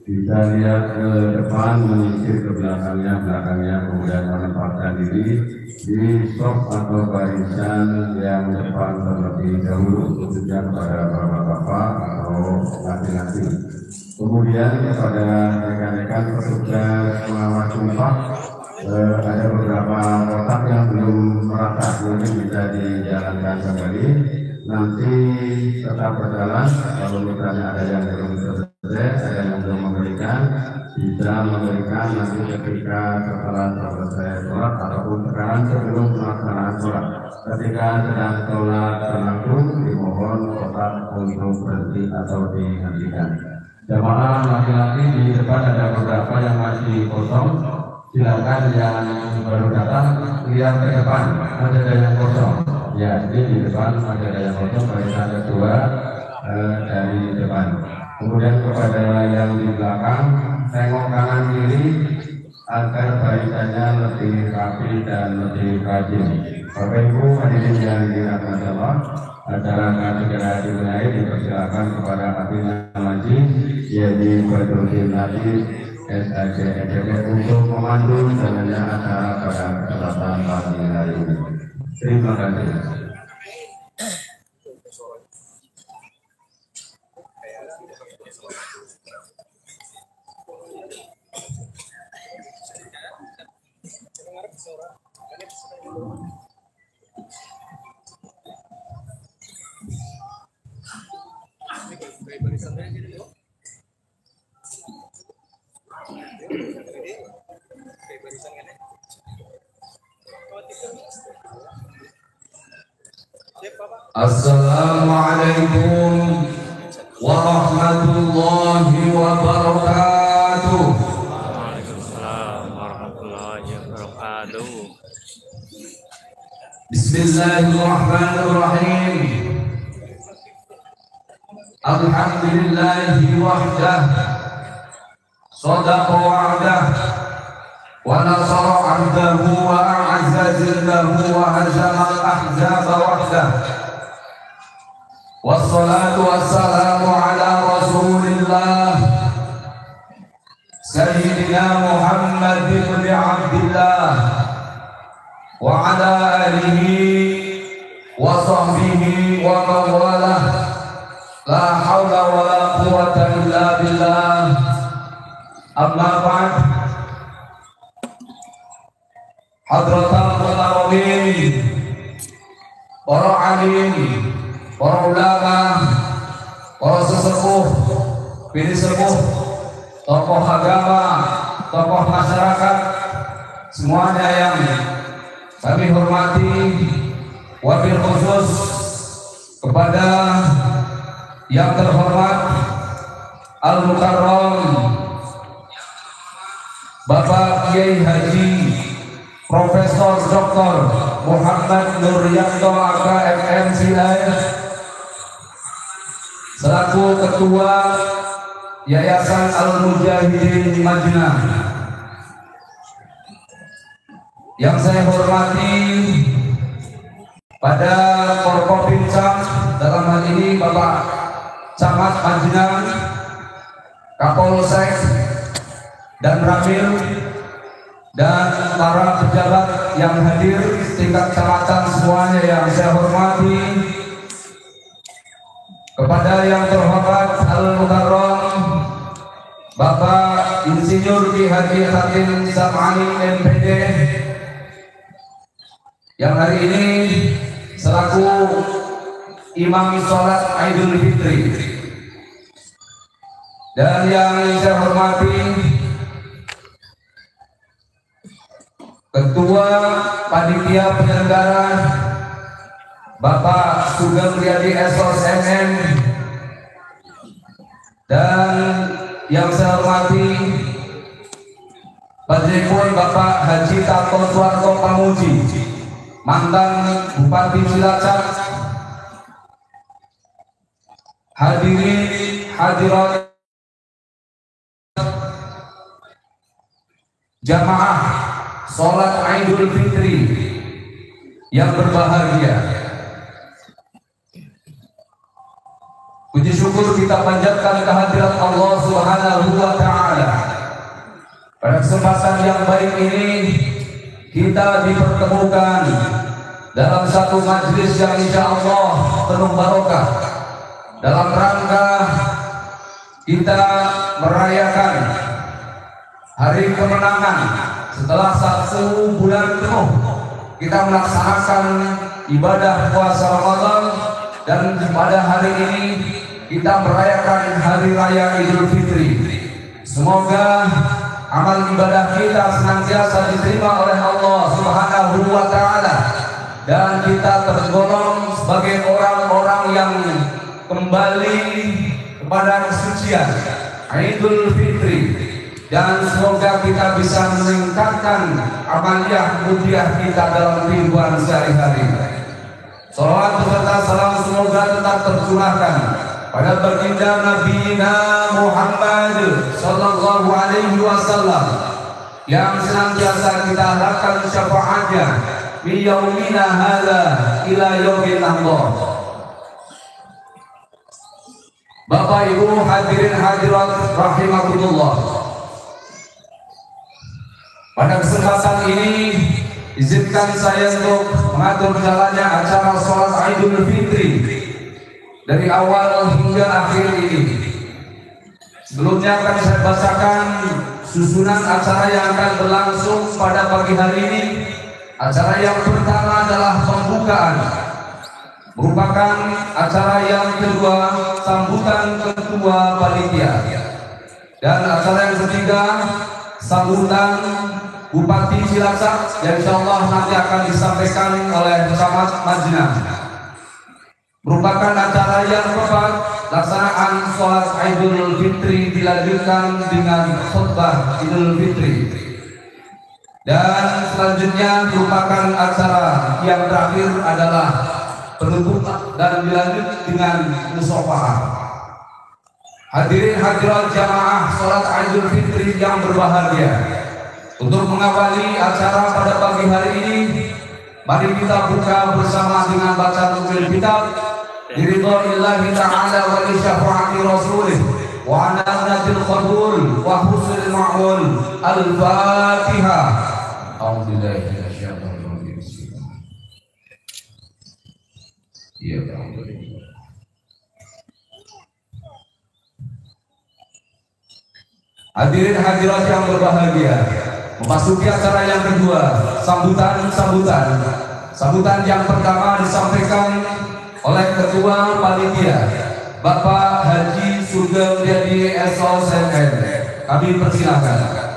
Bisa lihat ke depan, menyisir ke belakangnya, kemudian menempatkan diri di stop atau barisan yang depan terlebih dahulu, khususnya kepada bapak-bapak atau laki-laki. Kemudian kepada rekan-rekan petugas pengawas tumpah, ada beberapa kotak yang belum merata, mungkin bisa dijalankan kembali. Nanti tetap berjalan, kalau misalnya ada yang belum selesai, ada yang belum memberikan, bisa memberikan nanti ketika setelah selesai sholat ataupun sekarang sebelum pelaksanaan sholat. Ketika sedang sholat berlangsung, dimohon kotak untuk berhenti atau dihentikan. Jamaah laki-laki di depan ada beberapa yang masih kosong, silakan yang baru datang lihat ke depan, ada yang kosong. Ya, ini di depan ada yang kosong, barisan kedua dari depan. Kemudian kepada yang di belakang, tengok kanan kiri agar barisannya lebih rapi dan lebih rajin. Bapak Ibu hadirin yang dirahmati Allah, acara akan segera dimulai. Dipersilakan kepada Abina Majid, yaitu Badrudin Najib SAJEDP untuk memandu jalannya acara pada kesempatan pagi hari ini. Terima kasih. Assalamualaikum warahmatullahi wabarakatuh. Waalaikumsalam warahmatullahi wabarakatuh. Bismillahirrahmanirrahim. Alhamdulillahi wahdah, sadaqa wa'dah, wa nasara 'abdahu wa a'azza jildahu wa hazama al-ahzaba wahdah. Wassalatu wassalamu ala rasulillah Sayyidina Muhammad bin Abdillah wa ala alihi wa sahbihi wa mawalah. La hawla wa la quwwata illa billah. Amma ba'd. Hadratan muhtaromin, para alim, para ulama, para sesepuh, bini sepuh, tokoh agama, tokoh masyarakat, semuanya yang kami hormati, wabil khusus kepada yang terhormat Al-Mukarram Bapak Kiai Haji Profesor Dr. Muhammad Nuryanto AKMM Silaih selaku Ketua Yayasan Al-Mujahidin Madinah. Yang saya hormati pada Forkopincam, dalam hal ini Bapak Camat Madinah, Kapolsek dan Ramil, dan para pejabat yang hadir tingkat kecamatan semuanya yang saya hormati, kepada yang terhormat Al-Mukarram Bapak Insinyur Ki Haji Khatim Sam'ani MPD yang hari ini selaku imami sholat Idul Fitri. Dan yang saya hormati Ketua Panitia Penyelenggara Bapak Sugeng Riyadi SOS MM, dan yang saya hormati Panjenengan Bapak Haji Tato Suwarto Pamuji, mantan Bupati Cilacap, hadirin hadirat jamaah sholat Idul Fitri yang berbahagia. Puji syukur kita panjatkan kehadirat Allah Subhanahu wa Ta'ala. Pada kesempatan yang baik ini kita dipertemukan dalam satu majelis yang insya Allah penuh barokah, dalam rangka kita merayakan hari kemenangan setelah 1 bulan penuh kita melaksanakan ibadah puasa Ramadan, dan pada hari ini kita merayakan hari raya Idul Fitri. Semoga amal ibadah kita senantiasa diterima oleh Allah Subhanahu wa Ta'ala, dan kita tergolong sebagai orang-orang yang kembali kepada kesucian Idul Fitri, dan semoga kita bisa meningkatkan amaliyah mudiah kita dalam kehidupan sehari-hari. Salawat beserta salam semoga tetap tercurahkan pada baginda Nabi Muhammad sallallahu alaihi wasallam yang senantiasa kita harapkan syafaatnya min yaumina hadza ila yaumil qiyamah. Bapak Ibu hadirin hadirat rahimakumullah, pada kesempatan ini izinkan saya untuk mengatur jalannya acara sholat Idul Fitri dari awal hingga akhir ini. Sebelumnya akan saya bacakan susunan acara yang akan berlangsung pada pagi hari ini. Acara yang pertama adalah pembukaan, merupakan acara yang kedua sambutan ketua panitia, dan acara yang ketiga sambutan Bupati Cilacap yang insyaallah nanti akan disampaikan oleh Camat Majnah. Merupakan acara yang keempat, laksanaan sholat Idul Fitri dilanjutkan dengan khutbah Idul Fitri, dan selanjutnya merupakan acara yang terakhir adalah penutup dan dilanjut dengan musyawarah. Hadirin hadirat jamaah sholat Idul Fitri yang berbahagia, untuk mengawali acara pada pagi hari ini, mari kita buka bersama dengan bacaan nukil kitab Ridhoillahi ta'ala wa li syafaati rasulih wa ala nabil qabul wa husnul ma'mul. Al-Fatihah. A'udzubillahi minasyaitonir rajim. Ya Allah. Hadirin hadirat yang berbahagia, memasuki acara yang kedua, sambutan yang pertama disampaikan oleh Ketua Panitia Bapak Haji Sugeng Riyadi SOS MM. Kami persilahkan.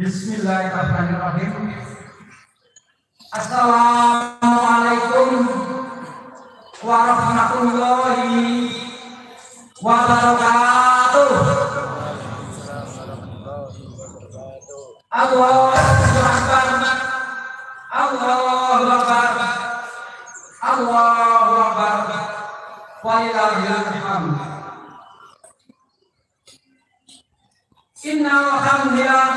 Bismillahirrahmanirrahim. Assalamualaikum warahmatullahi wabarakatuh. Allahu Akbar. Allahu Akbar. Allahu Akbar. Walillahil hamd. Innal hamdalillah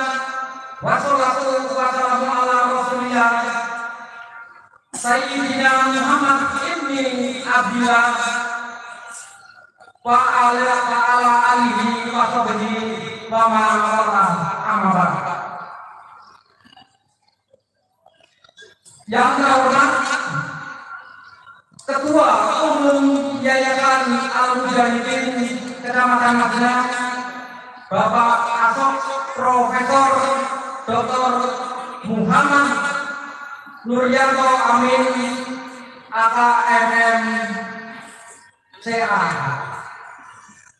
wa sholatu wa salamu ala rasulillah Sayyidina Muhammad ibni Abdillah wa ala alihi wa sahbihi wa man wala amma ba'd. Yang terhormat Ketua Umum Yayasan Al-Mujahidin Kecamatan Madinah, Bapak Asok Profesor Dr. Muhammad Nuryanto Amin AKMM CA.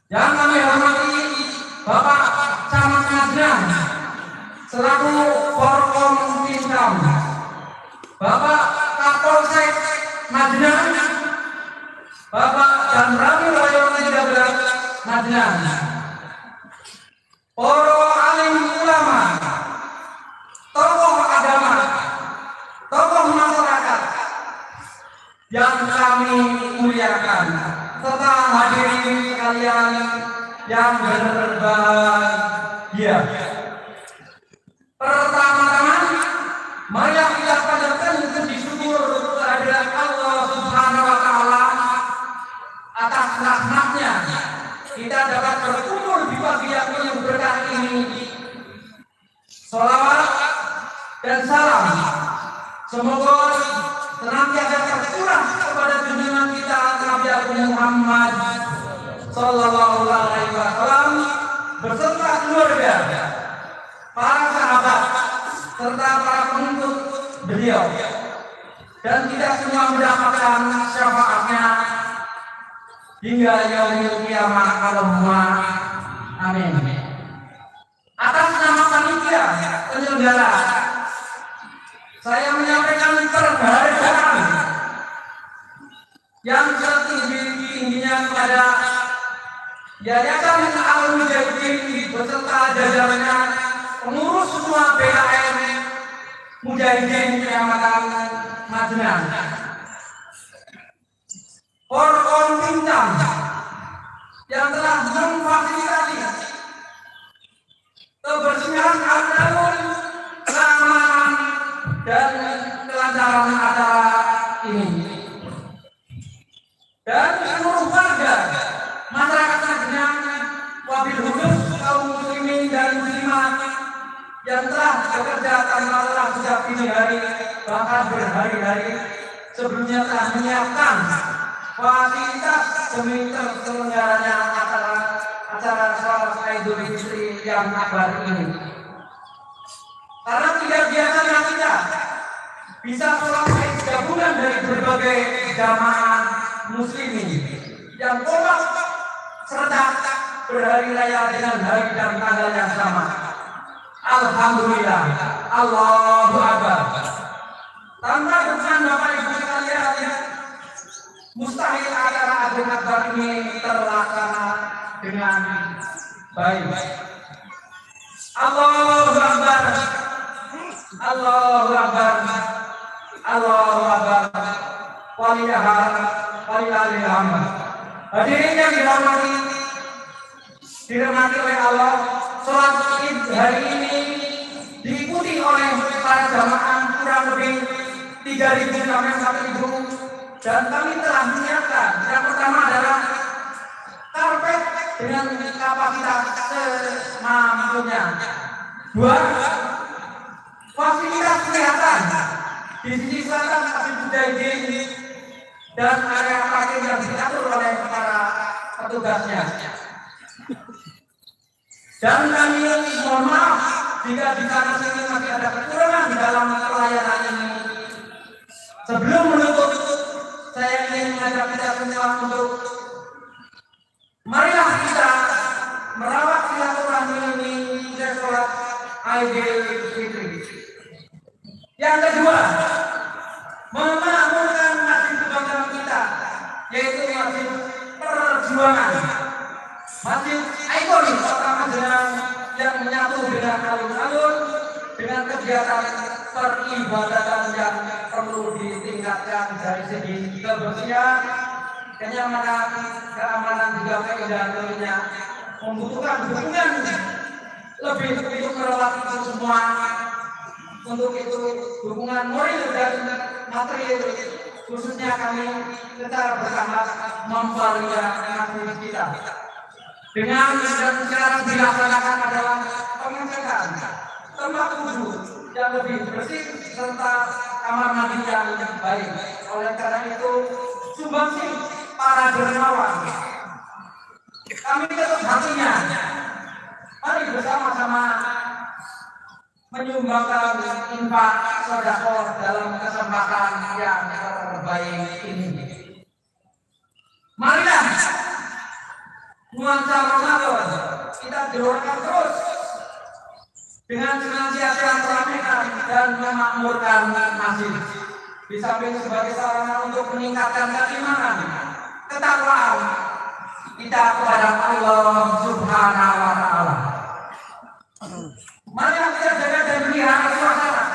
Yang kami hormati Bapak Camat Madinah selaku Forkom Pinkam, Bapak Kapolsek Madinah, Bapak dan Ramil Rayon 13 Madinah, para alim ulama, tokoh agama, tokoh masyarakat yang kami muliakan, serta hadirin sekalian yang berbahagia. Pertama-tama, mari kita panjatkan puji syukur kehadirat Allah Subhanahu wa Ta'ala atas rahmatnya kita dapat berkumpul di pagi yang penuh berkah ini. Sholawat dan salam semoga senantiasa tercurah kepada junjungan kita Nabi Muhammad Sallallahu Alaihi Wasallam beserta keluarga, para sahabat, serta para penuntut beliau, dan kita semua mendapatkan syafaatnya hingga yaumil qiyamah. Allahumma amin. Atas nama panitia penyelenggara, saya menyampaikan penghargaan yang setinggi-tingginya kepada Yayasan Al-Mujahidin beserta jajarannya, pengurus semua BKM Mujahidin Kecamatan Madinah, Forkom Pinkam yang telah memfasilitasi kebersihan alun-alun, keamanan dan kelancaran acara ini, dan seluruh warga masyarakat Madinah, wabil khusus kaum muslimin dan muslimat yang telah bekerja tanpa lelah sejak dini hari, bahkan berhari-hari sebelumnya telah menyiapkan fasilitas demi terselenggaranya acara sholat Idul Fitri yang akbar ini. Karena tidak biasanya kita bisa sholat Id gabungan dari berbagai jamaah muslimin yang kompak serta berhari raya dengan hari dan tanggal yang sama. Alhamdulillah, Allahu Akbar. Tanpa dukungan Bapak Ibu sekalian, mustahil acara agung akbar ini terlaksana dengan baik. Allahu Akbar, Allahu Akbar, Allahu Akbar. Walillahil hamd. Hadirin yang dirahmati oleh Allah, sholat Id hari ini diikuti oleh para jamaah kurang lebih 3.000 sampai 4.000, dan kami telah menyiapkan yang pertama adalah karpet dengan kapasitas semampunya. 2, fasilitas kesehatan di sisi selatan Masjid Mujahidin dan area parkir yang diatur oleh para petugasnya. Dan kami mohon maaf jika di sana sini masih ada kekurangan di dalam pelayanan ini. Sebelum menutup, saya ingin mengajak kita semua untuk marilah kita merawat silaturahmi ini hingga sholat Idul Fitri. Yang kedua, memakmurkan masjid kebanggaan kita, yaitu Masjid Perjuangan, masjid ikon Kota Magelang yang menyatu dengan alun-alun, dengan kegiatan peribadatan yang perlu ditingkatkan dari segi kebersihan, kenyamanan, keamanan, juga keindahan tentunya membutuhkan dukungan lebih untuk merawat itu semua. Untuk itu dukungan moral dan material, khususnya kami secara bersama memperlihatkan aktivitas kita dengan dan cara dilaksanakan adalah pengecekan tempat wudhu yang lebih bersih serta kamar mandi yang baik. Oleh karena itu sumbangsi para dermawan kami tetap hatinya, mari bersama-sama menyumbangkan infak sedekah dalam kesempatan yang terbaik ini. Marilah nuansa Ramadan kita gelorakan terus dengan senantiasa meramaikan dan memakmurkan masjid. Di samping sebagai sarana untuk meningkatkan keimanan, ketakwaan kita kepada Allah Subhanahu wa Ta'ala. Mari kita jaga dan pelihara suasana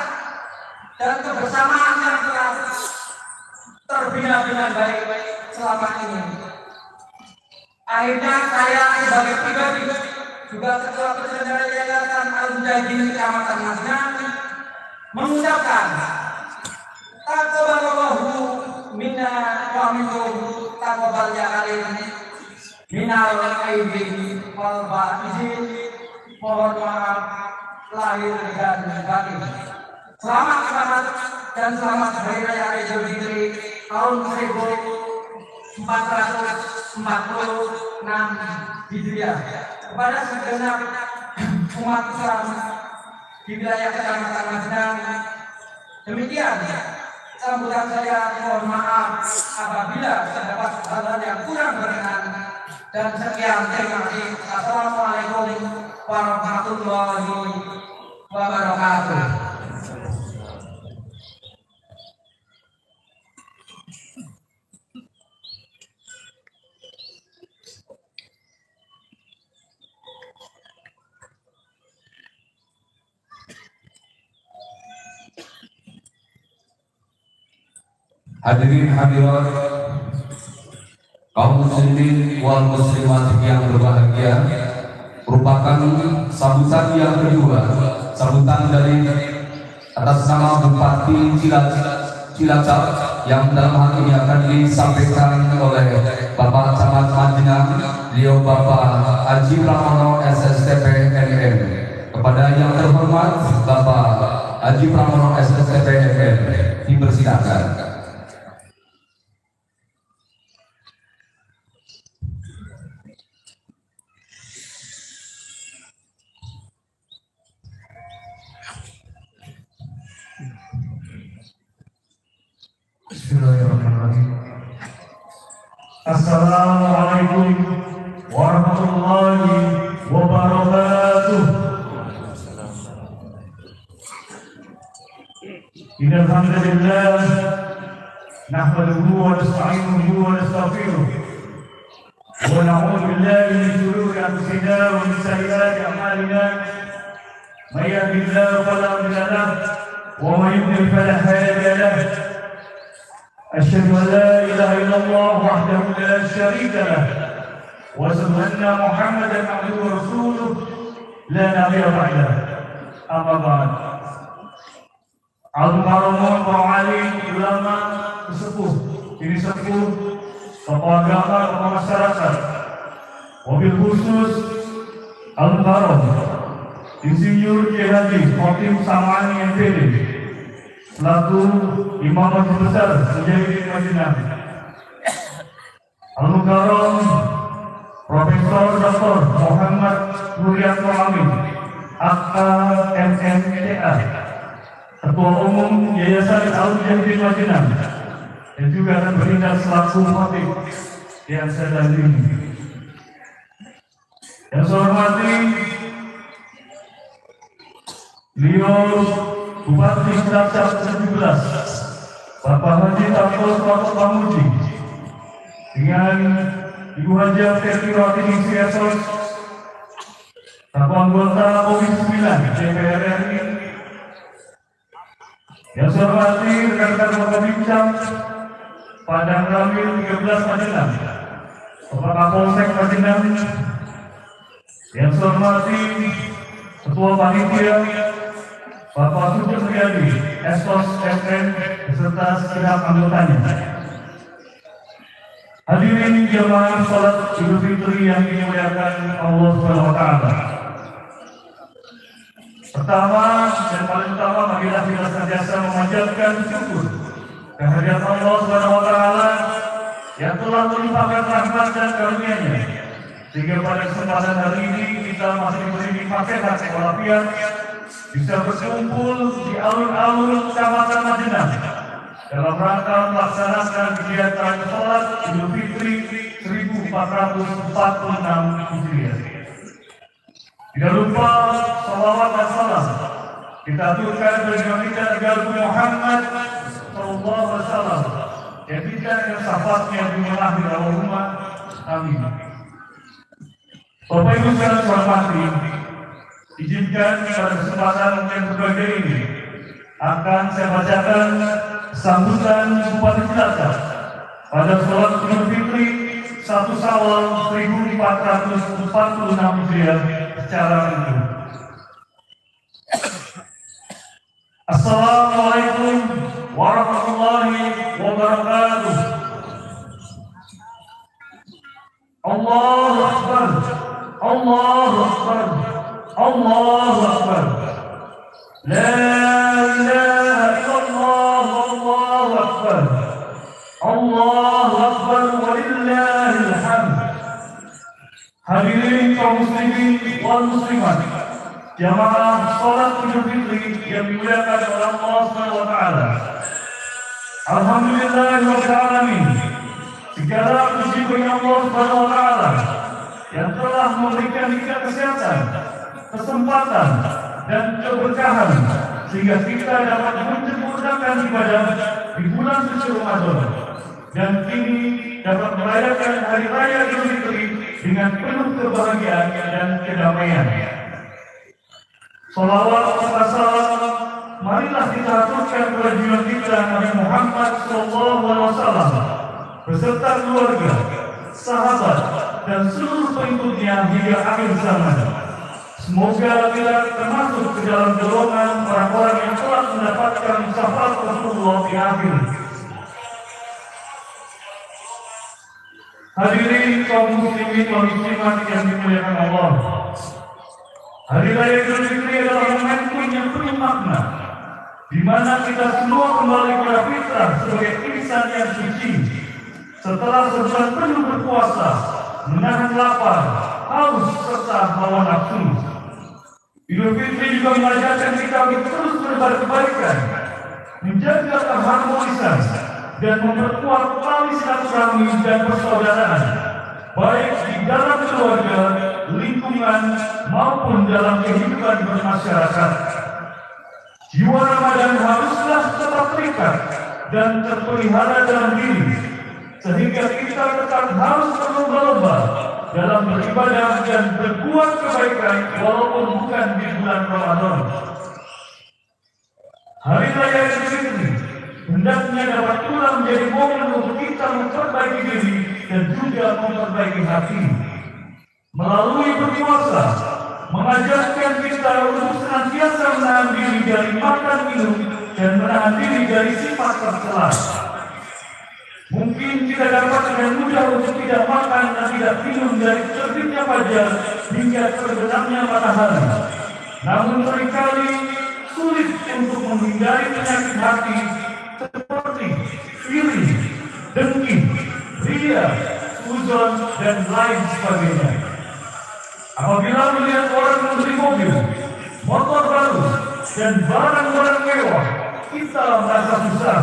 dan kebersamaan yang telah terbina dengan baik selama ini. Akhirnya saya sebagai pribadi juga ketua penyelenggara Yayasan Al-Mujahidin Kecamatan Masnang mengucapkan taqabbalallahu minna wa minkum taqabbal ya karim minal aidin wal faizin. Mohon maaf lahir dan batin. Selamat dan selamat Hari Raya Idul Fitri tahun 1446 Hijriah kepada segenap umat Islam di wilayah Kecamatan Masnang. Demikian sambutan saya. Mohon maaf apabila terdapat hal-hal yang kurang berkenan, dan sekian, terima kasih. Assalamualaikum warahmatullahi wabarakatuh. Hadirin hadirat kaum muslimin wal muslimat yang berbahagia, merupakan sambutan yang kedua, sambutan dari atas nama Bupati Cilacap yang dalam hal ini akan disampaikan oleh Bapak Camat Majinang, beliau Bapak Haji Pramono SSTP MM. Kepada yang terhormat Bapak Haji Pramono SSTP MM dipersilakan. Bismillahirrahmanirrahim. Assalamualaikum warahmatullahi wabarakatuh. Innal hamdalillah nahmaduhu wa nasta'inuhu wa nastaghfiruh wa na'udzu billahi min shururi anfusina wa min sayyiati a'malina. May yahdihillahu fala mudilla lahu wa may yudlil fala hadiya lahu. أشهد أن لا إله إلا الله وحده لا شريك له وأشهد أن محمدا عبده ورسوله لا نبي بعده. أما بعد. Al-Mukarramun para alim, ulama, sesepuh, ini sepuh, tokoh agama, tokoh masyarakat, wabil khusus Al-Mukarram Insinyur Kiai Haji Khotim Samani MPD selaku Imam Masjid Besar Mujahidin Madinah, Al-Mukarram Profesor Dr. Muhammad Nurianto Amin AKMMTA, Ketua Umum Yayasan Al-Mujahidin Madinah, dan juga akan bertindak selaku khotib yang saya dampingi. Yang saya hormati beliau Bupati Cilacap 17 Bapak Haji Tartos Pamuji, dengan Ibu Haji Terkiwati Ningsi Esos selaku anggota Komisi 9 DPR RI, yang saya hormati rekan-rekan warga bincang Padang Ramil 13 Majenang, Bapak Kapolsek Majenang, yang saya hormati Ketua Panitia Bapak Sugeng Riyadi, Estos FN beserta segenap anggotanya. Hadirin jemaah salat Idul Fitri yang dimuliakan Allah Subhanahu wa taala. Pertama dan paling utama marilah kita senantiasa memanjatkan syukur kehadirat Allah Subhanahu wa taala yang telah melimpahkan rahmat dan karunia-Nya sehingga pada kesempatan hari ini kita masih diberi nikmat sehat walafiat bisa berkumpul di alun-alun Kecamatan Majenang dalam rangka melaksanakan kegiatan sholat Idul Fitri 1446 Hijriah. Tidak lupa salawat dan salam kita aturkan kepada kita Nabi Muhammad sallallahu alaihi wasallam yang kita yang syafaatnya dunia akhir Allahumma amin. Bapak Ibu sekalian hormati, izinkan pada kesempatan yang berbahagia ini akan saya bacakan sambutan Bupati Cilacap pada sholat Idul Fitri 1 Syawal 1446 Hijriah secara langsung. Assalamualaikum warahmatullahi wabarakatuh. Allahu Akbar, Allahu Akbar, Allahu Akbar. La ilaha illallah, Allahu Akbar, Allahu Akbar, walillahil hamd. Hadirin kaum muslimin wal muslimat, jamaah salat Idul Fitri yang dimuliakan oleh Allah Subhanahu wa taala. Alhamdulillahirabbil alamin. Segala puji bagi Allah Subhanahu wa taala yang telah memberikan kita kesehatan, kesempatan dan keberkahan sehingga kita dapat menyempurnakan ibadah di bulan suci Ramadan dan kini dapat merayakan hari raya Idul Fitri dengan penuh kebahagiaan dan kedamaian. Salawat serta salam marilah kita aturkan kepada junjungan kita Nabi Muhammad SAW beserta keluarga, sahabat dan seluruh pengikutnya hingga akhir zaman. Semoga kita termasuk ke dalam golongan orang-orang yang telah mendapatkan syafaat Rasulullah di akhir. Hadirin kaum muslimin wal muslimat yang dimuliakan Allah. Hari Raya Idul Fitri adalah momentum yang penuh makna, di mana kita semua kembali kepada fitrah sebagai insan yang suci. Setelah sebulan penuh berpuasa, menahan lapar, haus serta hawa nafsu. Idul Fitri juga mengajarkan kita untuk terus berbuat kebaikan, menjaga keharmonisan, dan memperkuat tali silaturahmi dan persaudaraan, baik di dalam keluarga, lingkungan, maupun dalam kehidupan bermasyarakat. Jiwa Ramadan haruslah tetap terikat dan terpelihara dalam diri, sehingga kita tetap harus berlomba-lomba dalam beribadah dan berbuat kebaikan walaupun bukan di bulan Ramadan. Hari Raya Idul Fitri hendaknya dapat pula menjadi momen untuk kita memperbaiki diri dan juga memperbaiki hati. Melalui berpuasa, mengajarkan kita untuk senantiasa menahan diri dari makan minum dan menahan diri dari sifat tercela. Mungkin kita dapat dengan mudah untuk tidak makan dan tidak minum dari terbitnya fajar hingga terbenamnya matahari. Namun seringkali sulit untuk menghindari penyakit hati seperti iri, dengki, ria, suzon, dan lain sebagainya. Apabila melihat orang membeli mobil, motor baru, dan barang-barang mewah, kita merasa susah.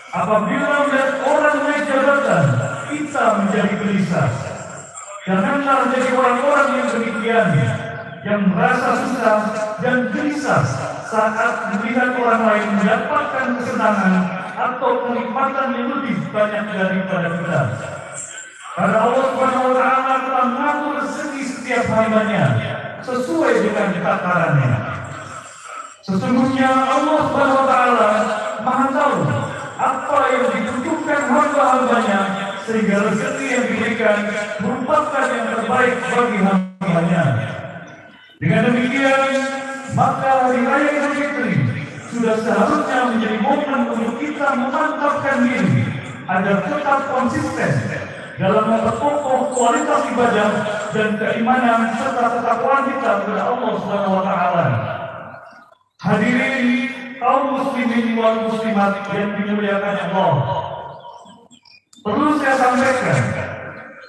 Apabila melihat orang naik jabatan, kita menjadi gelisah. Janganlah menjadi orang-orang yang demikian, yang merasa susah dan gelisah saat melihat orang lain mendapatkan kesenangan atau kenikmatan yang lebih banyak daripada kita. Karena Allah Subhanahu wa taala telah mengatur rezeki setiap hambanya sesuai dengan takarannya. Sesungguhnya Allah Subhanahu wa taala Maha tahu apa yang dibutuhkan hamba-hambanya, sehingga rezeki yang diberikan merupakan yang terbaik bagi hamba-hambanya. Dengan demikian, maka hari raya Idul Fitri sudah seharusnya menjadi momen untuk kita memantapkan diri agar tetap konsisten dalam memperkokoh kualitas ibadah dan keimanan serta ketakwaan kita kepada Allah Subhanahu wa taala. Hadirin kaum muslimin wal muslimat yang dimuliakan Allah, perlu saya sampaikan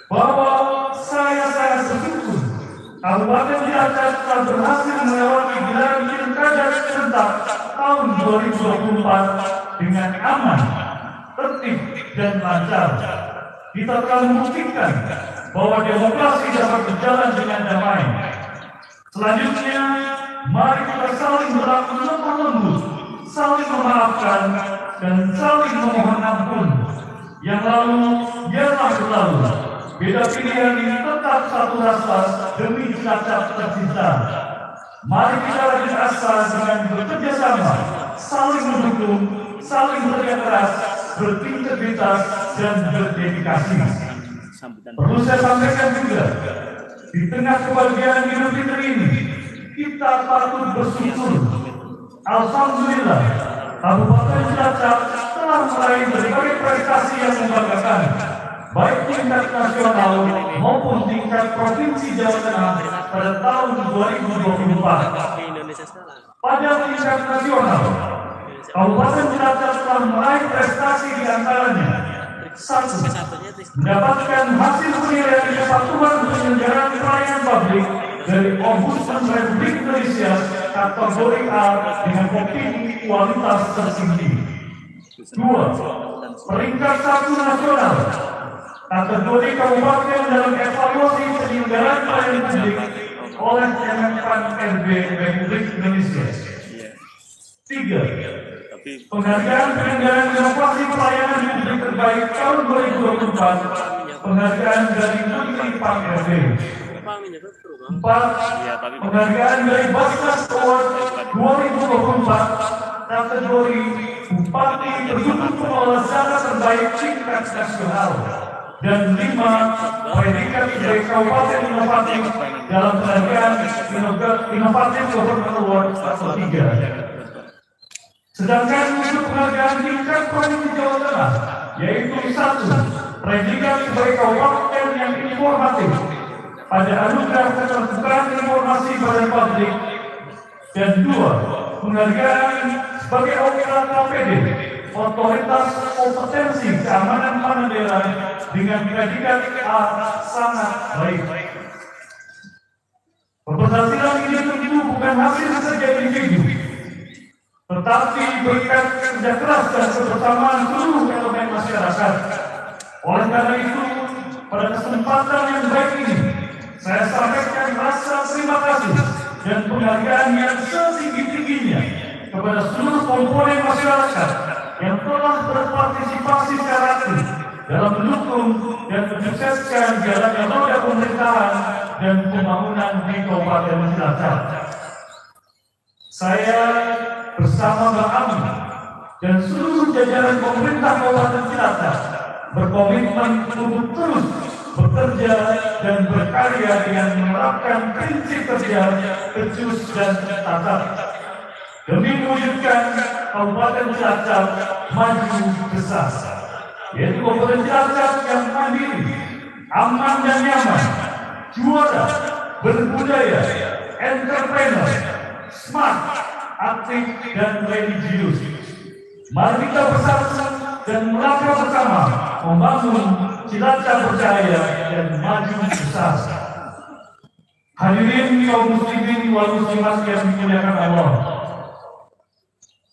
bahwa saya sangat bersyukur Kabupaten Cilacap telah berhasil melewati gelaran pilkada serentak tahun 2024 dengan aman, tertib dan lancar. Kita telah membuktikan bahwa demokrasi dapat berjalan dengan damai. Selanjutnya, mari kita saling berlaku lemah lembut, saling memaafkan, dan saling memohon ampun. Yang lalu, biarlah berlalu. Beda pilihan ini tetap satu rasa demi Cilacap tercinta. Mari kita lanjut asa dengan bekerja sama, saling mendukung, saling bekerja keras, berintegritas, dan berdedikasi. Perlu saya sampaikan juga, di tengah kebahagiaan Idul Fitri ini, kita patut bersyukur. Alhamdulillah, Kabupaten Cilacap telah meraih berbagai prestasi yang membanggakan, baik tingkat nasional maupun tingkat provinsi Jawa Tengah pada tahun 2024. Pada tingkat nasional, Kabupaten Cilacap telah meraih prestasi di antaranya: 1. Mendapatkan hasil penilaian kepatuhan penyelenggaraan pelayanan publik dari Ombudsman Republik Indonesia kategori A dengan opini kualitas tertinggi. 2. Peringkat 1 nasional kategori kabupaten dalam evaluasi penyelenggaraan pelayanan publik oleh Kemenpan RB Republik Indonesia. 3. Penghargaan penyelenggaraan inovasi pelayanan publik terbaik tahun 2024, penghargaan dari Menteri PAN-RB. 4. Penghargaan dari Basnas Award 2024 kategori Bupati Bersyukur Pengelola Zakat Terbaik tingkat nasional. Dan 5. Predikat sebagai Kabupaten Inovatif dalam penghargaan Inovatif Government Award atau 3. Sedangkan untuk penghargaan tingkat Provinsi Jawa Tengah, yaitu 1. Predikat sebagai Kabupaten yang informatif pada anugerah keterbukaan informasi pada publik, dan 2. Penghargaan sebagai OKKPD, Otoritas Kompetensi Keamanan Pangan Daerah dengan predikat A sangat baik. Keberhasilan ini tentu bukan hasil kerja individu, tetapi berkat kerja keras dan kebersamaan seluruh elemen masyarakat. Oleh karena itu, pada kesempatan yang baik ini, saya sampaikan rasa terima kasih dan penghargaan yang setinggi-tingginya kepada seluruh komponen masyarakat yang telah berpartisipasi secara aktif dalam mendukung dan mensukseskan jalannya roda pemerintahan dan pembangunan di Kabupaten Cilacap. Saya bersama Mbak Ami dan seluruh jajaran pemerintah Kabupaten Cilacap berkomitmen untuk terus bekerja dan berkarya dengan menerapkan prinsip kerja becus dan tertata demi mewujudkan Kabupaten Cilacap maju besar, yaitu Kabupaten Cilacap yang mandiri, aman dan nyaman, juara, berbudaya, entrepreneur, smart, aktif dan religius. Mari kita bersatu dan melangkah bersama membangun Cilacap berjaya dan maju besar. Hadirin kaum muslimin wal muslimat yang dimuliakan Allah,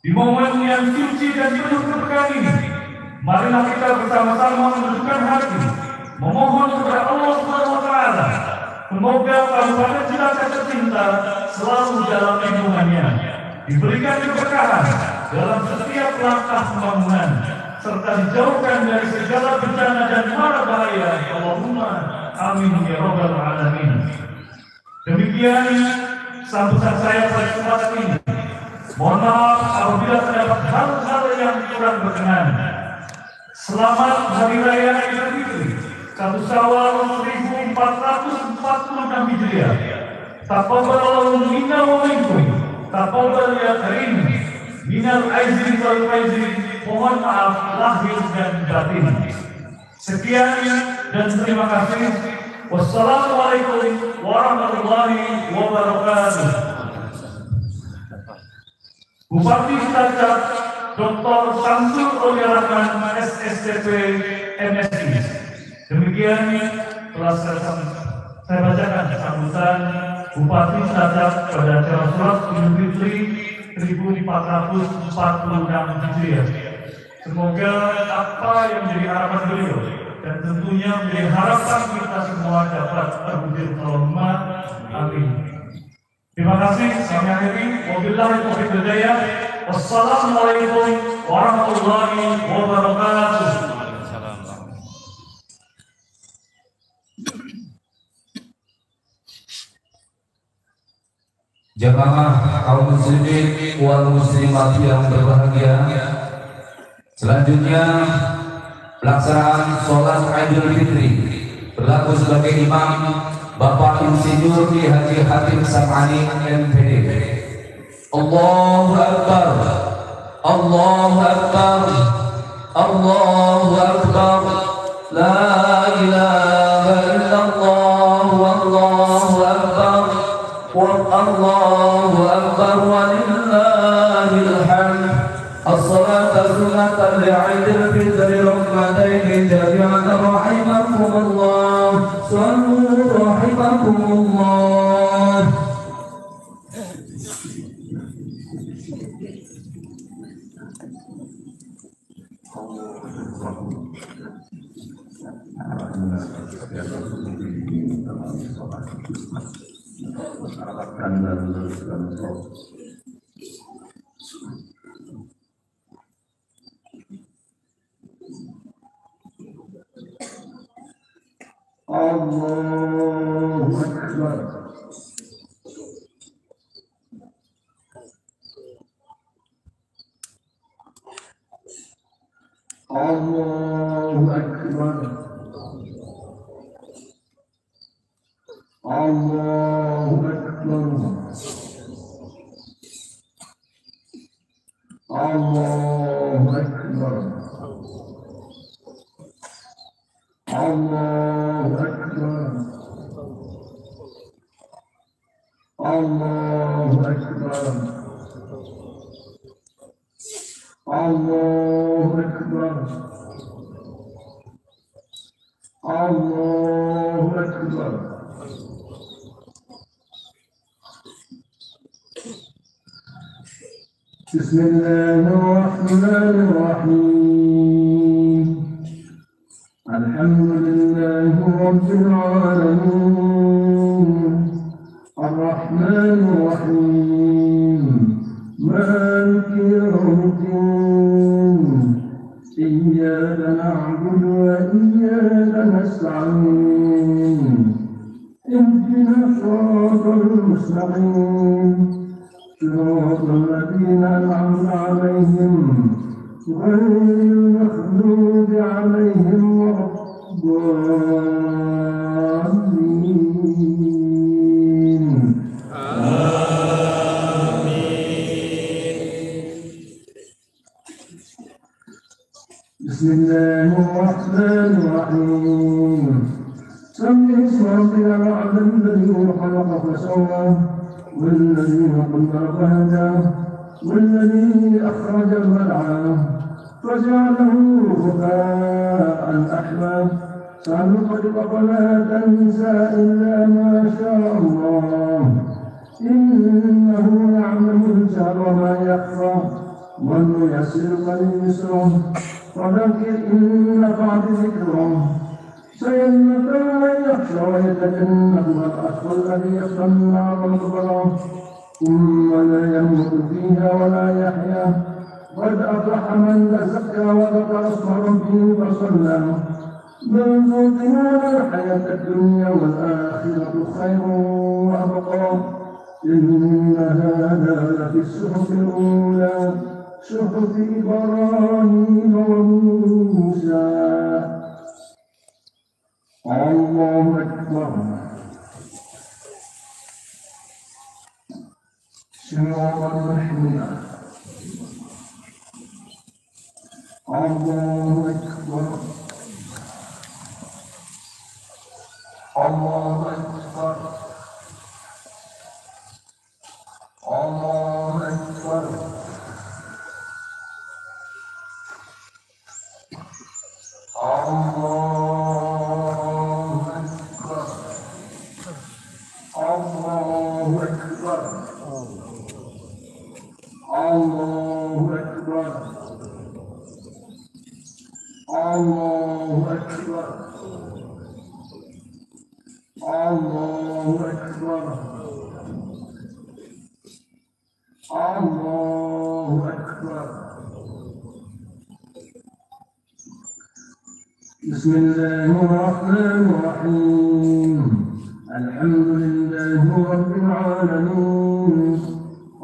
di momen yang suci dan penuh keberkahan ini, marilah kita bersama-sama menundukkan hati, memohon kepada Allah Subhanahu wa taala, semoga Kabupaten Cilacap tercinta selalu dalam lindungannya, diberikan keberkahan dalam setiap langkah pembangunan, serta dijauhkan dari segala bencana dan mara bahaya. Allahumma amin ya rabbal alamin. Demikian Demikian sambutan saya pada kesempatan ini. Mohon maaf apabila terdapat hal-hal yang kurang berkenan. Selamat Hari Raya Idul Fitri 1 Syawal 1446 Hijriah. Taqabbalallahu minna wa minkum. Taqabbal ya karim. Minal aizin wal faizin. Mohon maaf lahir dan batin. Sekian dan terima kasih. Wassalamualaikum warahmatullahi wabarakatuh. Bupati Cilacap Dr. Syamsul Aulia Rahman SSCP MSI. Demikian telah saya bacakan sambutan Bupati Cilacap pada acara sholat Idul Fitri 1446 Hijriah. Semoga apa yang menjadi harapan beliau dan tentunya menjadi harapan kita semua dapat terwujud. Allahumma amin. Terima kasih. Kami akhiri. Wabillahi taufiq wal hidayah. Wassalamualaikum warahmatullahi wabarakatuh. Jamaah kaum muslimin wal muslimat yang berbahagia, selanjutnya pelaksanaan sholat Idul Fitri berlaku sebagai imam Bapak Insinyur Ki Haji Hatim Sam'ani MPD. Allahu Akbar, Allahu Akbar, Allahu Akbar, la ilaha illallah, wallahu akbar, wallahu akbar, walillahil hamd. As-salatu sunnatan li'idil fitri ramadan jami'an rahimakumullah. Sallu rahimakumullah. Allahu Akbar. Allahu Akbar. Allahu Akbar. Allahu Akbar. Allahu Akbar. Allahu Akbar. Allahu Akbar. Allahu Akbar. Bismillahirrahmanirrahim. Alhamdulillahi Rabbil alamin. Ar-Rahmanir-Rahim. Maliki yawmiddin. Iyyaka na'budu wa iyyaka nasta'in. Ihdinas siratal mustaqim. Siratal ladzina an'amta 'alaihim ghairil maghdubi 'alaihim waladdallin. Bismillahirrahmanirrahim. Sabbi isma rabbikal a'la alladhi khalaqa fasawwa والذي قدر فهدى والذي أخرج المرعى فجعله غثاء أحوى سنقرئك فلا تنسى إلا ما شاء الله إنه يعلم الجهر وما يخفى ونيسرك لليسرى فذكر إن نفعت ذكرى سيذكر من يخشى ويتجنبها الأشقى الذي يصلى النار الكبرى ثم لا يموت فيها ولا يحيا قد أفلح من تزكى وذكر اسم ربه فصلى بل تؤثرون الحياة الدنيا والآخرة خير وأبقى إن هذا لفي الصحف الأولى صحف إبراهيم وموسى. الله أكبر. سمع الله حمده. الله أكبر. الله أكبر. الله أكبر. الله أكبر. الله أكبر. الله أكبر. الله أكبر. الله أكبر. بسم الله الرحمن الرحيم. الحمد لله رب العالمين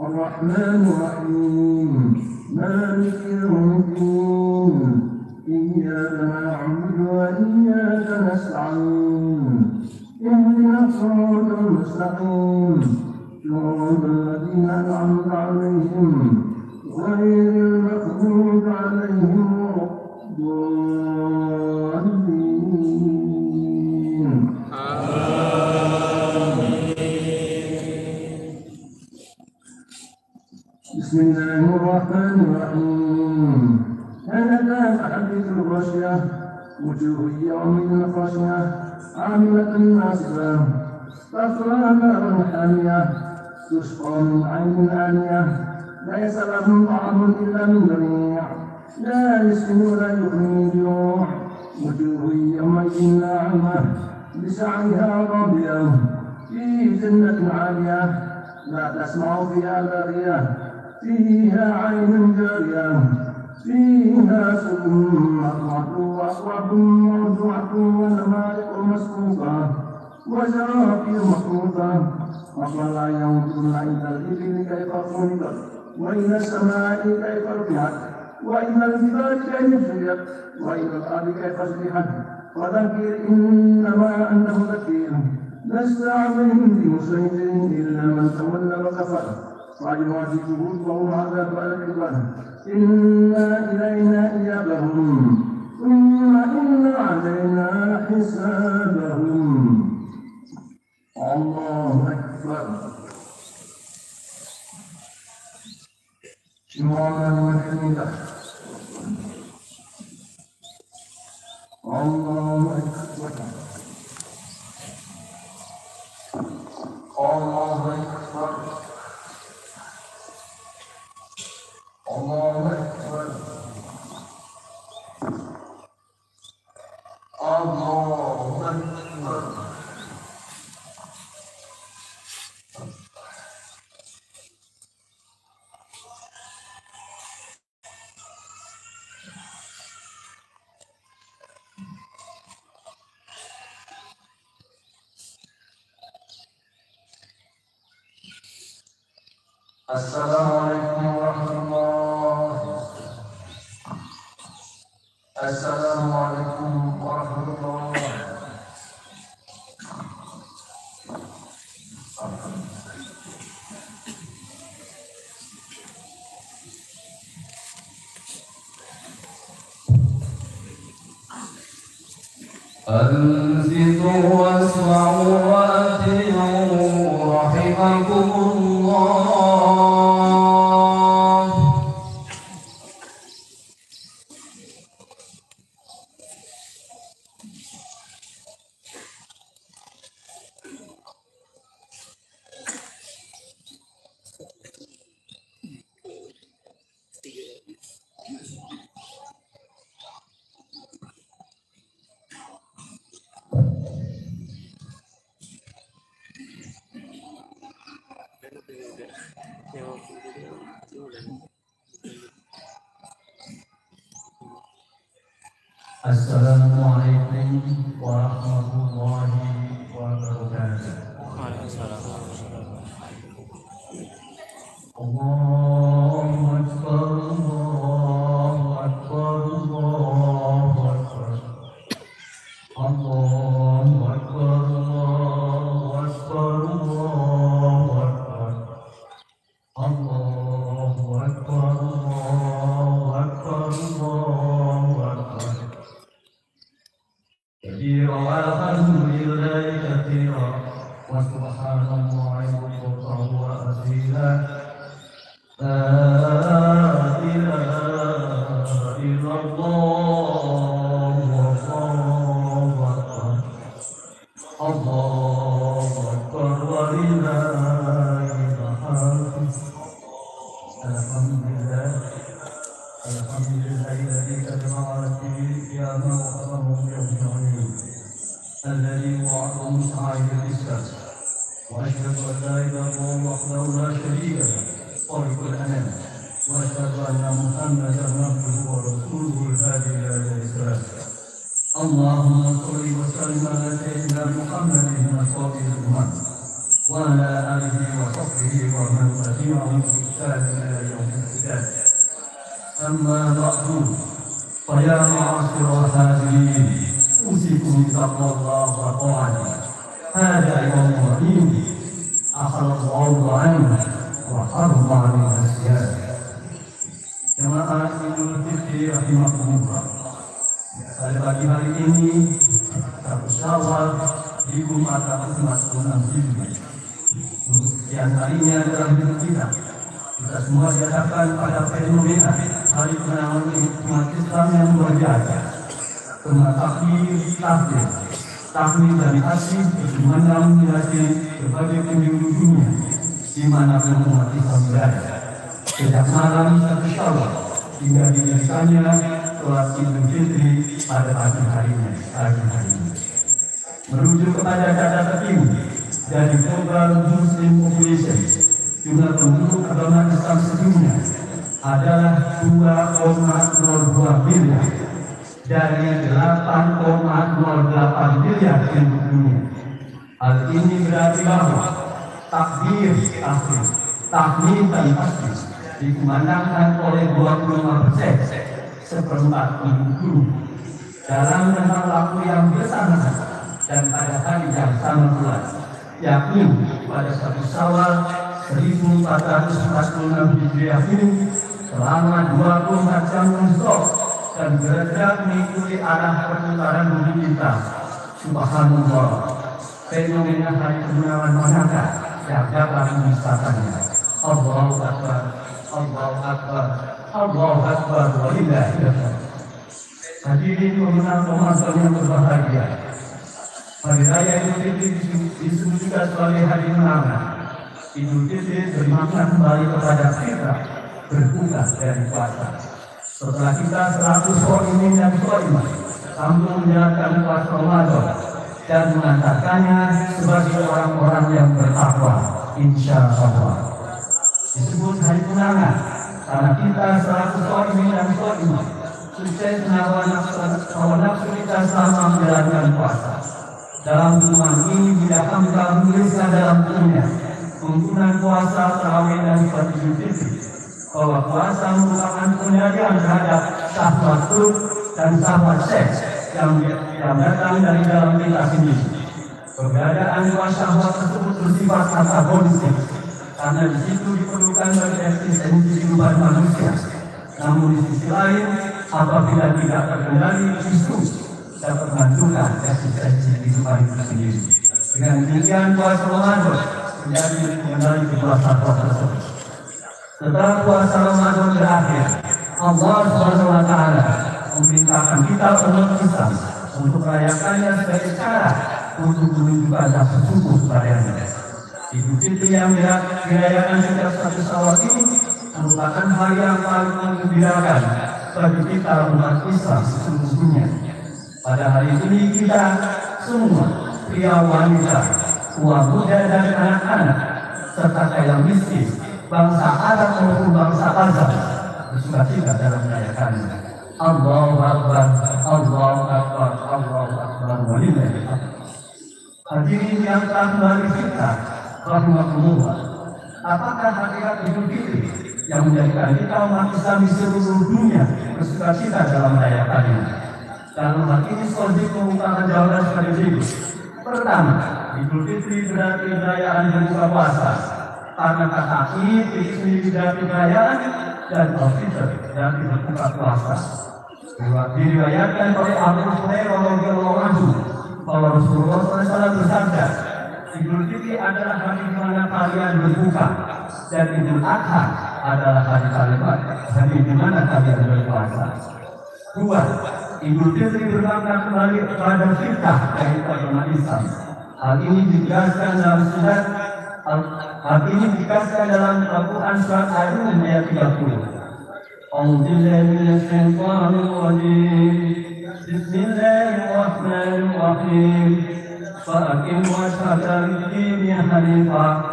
الرحمن الرحيم مالك يوم الدين إياك نعبد وإياك نستعين اهدنا الصراط المستقيم صراط الذين أنعمت عليهم غير المغضوب عليهم ولا الضالين. بسم الله الرحمن الرحيم. هل أتاك حديث الغاشية وجوه يومئذ خاشعة عاملة ناصبة تصلى نارا حامية تسقى من عين آنية ليس لهم طعام إلا من ضريع لا يسمن ولا يغني من جوع وجوه يومئذ ناعمة لسعيها راضية في جنة عالية لا تسمع فيها لاغية فيها عين جارية فيها سر مرضعة وأكواب موضوعة ونمارق مصفوفة وزرابي مصفوفة أفلا ينظرون إلى الإبل كيف خلقت وإلى السماء كيف رفعت وإلى الجبال كيف سيرت وإلى الأرض كيف سطحت فذكر إنما أنت مذكر لست عليهم بمسيطر إلا من تولى وكفر فيعذبه الله عذاب الكبر إنا إلينا إيابهم ثم إن علينا حسابهم. الله أكبر. سبحان وحمده. الله أكبر. الله أكبر. الله أكبر. الله أكبر. Assalamualaikum warahmatullahi. Assalamualaikum warahmatullahi. أنصتوا واسمعوا وأطيعوا رحمكم الله. Assalamualaikum warahmatullahi wabarakatuh. Allahu Akbar, Allahu Akbar, Allahu Akbar. Allahu Akbar, Allahu Akbar, Allahu Akbar. Allahu Akbar, Allahu Akbar, Allahu Akbar. Kabira walhamdulillahi katsira wa subhanallahi bukratan wa asila. La ilaha illallah wallahu akbar. Allahu akbar walillahil hamd. Alhamdulillah. Alhamdulillahilladzi ajma'a al-qiyama wa qamahum yawmin alladzi wa'adahu sa'idul islam. Wa asyhadu an la ilaha illallah wahdahu la syarika lahu خالق الأنام وأشهد أن محمدا عبده ورسوله الهادي إلى الإسلام. اللهم صل وسلم على سيدنا محمد الصادق الأمم وعلى آله وصحبه ومن تبعهم بإحسان إلى يوم الدين. أما بعد فيا معاشر الحاضرين أوصيكم بتقوى الله وطاعته. هذا يوم عظيم أخذ الله عنه وحرم علينا الصيام. Jemaah Idul Fitri rahimahumullah. Pada pagi hari ini, 1 Syawal 1446 Hijriah. Untuk sekian harinya dalam hidup kita semua dihadapkan pada fenomena hari kemenangan umat Islam yang luar biasa. Kema takbir, tahmid dan tasbih berkumandang di berbagai penjuru dunia di mana umat Islam berada. Sejak malam 1 Syawal hingga didirikannya sholat Idul Fitri pada pagi hari ini. Merujuk kepada data terkini dari Global Muslim Population, jumlah penduduk agama Islam sedunia adalah 2,02 miliar dari 8,08 miliar penduduk dunia. Hal ini berarti bahwa takbir, tahmid dan tasbih dikumandangkan oleh 25%, seperempat penduduk dunia dalam rentang waktu yang bersamaan dan pada hari yang sama pula, yakni pada 1 Syawal 1446 Hijriah ini selama 24 jam non-stop dan bergerak mengikuti arah perputaran bumi kita. Subhanallah, fenomena hari kemenangan manakah yang dapat memisahkannya? Allahu Akbar, Allahu Akbar, Allahu Akbar, walillahil hamd. Hadirin pemenang-pemenang yang berbahagia, hari raya Idul Fitri disebut juga sebagai hari kemenangan. Idul Fitri bermakna kembali kepada fitrah, berbuka dari puasa. Setelah kita 100 shaimin dan shaimah sambung menjalankan puasa Ramadan dan mengantarkannya sebagai orang-orang yang bertakwa, insya Allah. Disebut hari kemenangan karena kita 100 shaimin dan shaimah sukses hawa nafsu kita selama menjalankan puasa. Dalam bulan ini bila hamzah menuliskan dalam bukunya penggunaan puasa, tarawih dan sholat Idul Fitri, bahwa puasa merupakan penyajian terhadap syahwat perut dan syahwat seks yang datang dari dalam kita sendiri. Keberadaan dua syahwat tersebut bersifat antagonistik karena di situ diperlukan bagi eksistensi kehidupan manusia. Namun di sisi lain, apabila tidak terkendali justru dapat menghancurkan eksistensi kehidupan itu sendiri. Dengan demikian puasa Ramadan menjadi mengendali kedua syahwat tersebut. Setelah puasa Ramadan berakhir, Allah SWT memerintahkan kita umat Islam untuk merayakannya sebagai cara untuk menunjukkan rasa syukur kepadanya. Idul Fitri yang dirayakan setiap 1 Syawal ini merupakan hari yang paling menggembirakan bagi kita umat Islam seluruh dunia. Pada hari ini kita semua, pria wanita, tua muda dan anak-anak, serta kaya miskin, bangsa Arab maupun bangsa Azam, bersuka cita dalam merayakannya. Allahu Akbar, Allahu Akbar, Allahu Akbar, walillahil hamd. Hadirin yang telah kembali kita, rahmatullah. Apakah hakikat Idul Fitri yang menjadikan kita umat Islam di seluruh dunia bersuka-cita dalam merayakannya? Dalam hal ini Sodik mengungkapkan jawaban sebagai berikut. Pertama, Idul Fitri berarti perayaan berbuka puasa. Karena kata Id itu sendiri berarti perayaan dan Al-Fitr berarti berbuka puasa. Diriwayatkan oleh Abu Hurairah radhiyallahu anhu bahwa Rasulullah SAW bersabda, Idul Fitri adalah hari di mana kalian berbuka, dan Idul Adha adalah hari di mana kalian berpuasa. Dua, Idul Fitri bermakna kembali kepada fitrah dari agama Islam. Hal ini ditegaskan dalam surat Al-Quran surat Al-Rum ayat 30. Bismillahirrahmanirrahim. Fa'akim wajhaka lid-dini hanifa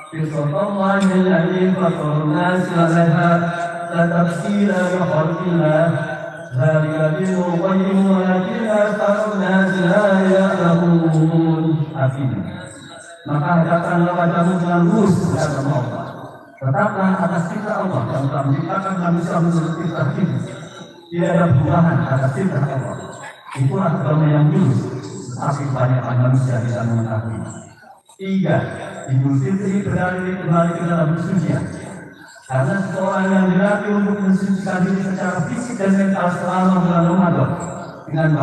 Bismillahil ladzi fatarun nas 'alaiha la tabdila li khalqillah dzalika dinul qayyim walakinna aktsarun nas la ya'lamun. Maka hadapkanlah wajahmu dengan lurus kepada Allah. Tetaplah atas fitrah Allah yang telah menciptakan manusia menurut fitrah ini. Tidak ada perubahan atas fitrah Allah. Itulah agama yang lurus, tetapi kebanyakan manusia tidak mengetahui. Tiga, Idul Fitri berarti kembali ke dalam kesucian. Karena seseorang yang dilatih untuk mensucikan diri secara fisik dan mental selama bulan Ramadan dengan